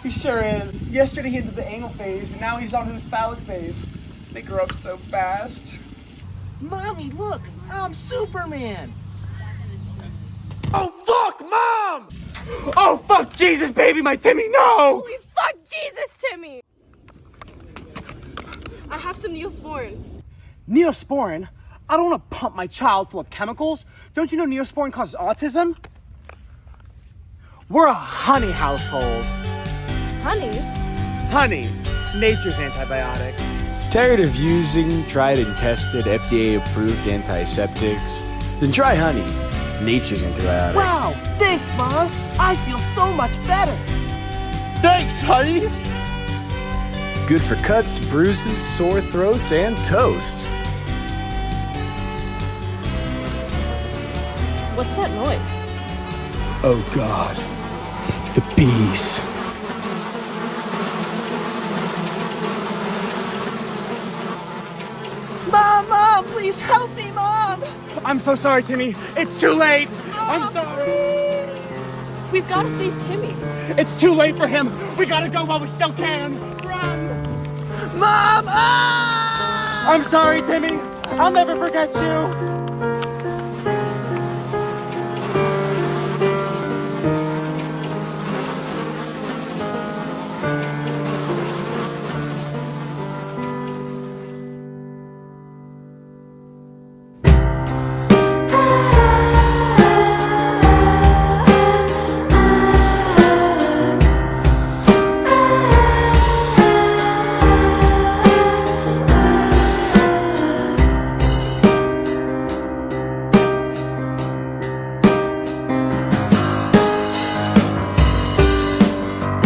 He sure is. Yesterday he entered the anal phase, and now he's on his phallic phase. They grow up so fast. Mommy, look! I'm Superman! Oh, fuck, Mom! Oh, fuck Jesus, baby, my Timmy, no! Holy fuck Jesus, Timmy! I have some Neosporin. Neosporin? I don't want to pump my child full of chemicals. Don't you know Neosporin causes autism? We're a honey household. Honey? Honey, nature's antibiotic. Tired of using tried and tested FDA-approved antiseptics? Then try Honey, nature's antibiotic. Wow! Thanks, Mom! I feel so much better! Thanks, honey! Good for cuts, bruises, sore throats, and toast. What's that noise? Oh God, the bees. Mom, please help me, Mom! I'm so sorry, Timmy. It's too late. I'm sorry. We've got to save Timmy. It's too late for him. We gotta go while we still can. Run! Mom! Ah! I'm sorry, Timmy. I'll never forget you.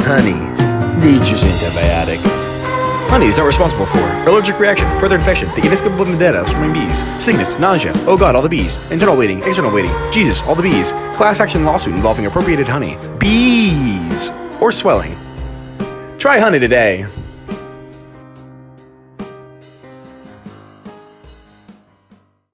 Honey, nature's antibiotic. Honey is not responsible for allergic reaction, further infection, the inescapable vendetta of swarming bees, sickness, nausea, oh God, all the bees, internal bleeding, external bleeding, Jesus, all the bees, class action lawsuit involving appropriated honey, bees, or swelling. Try Honey today.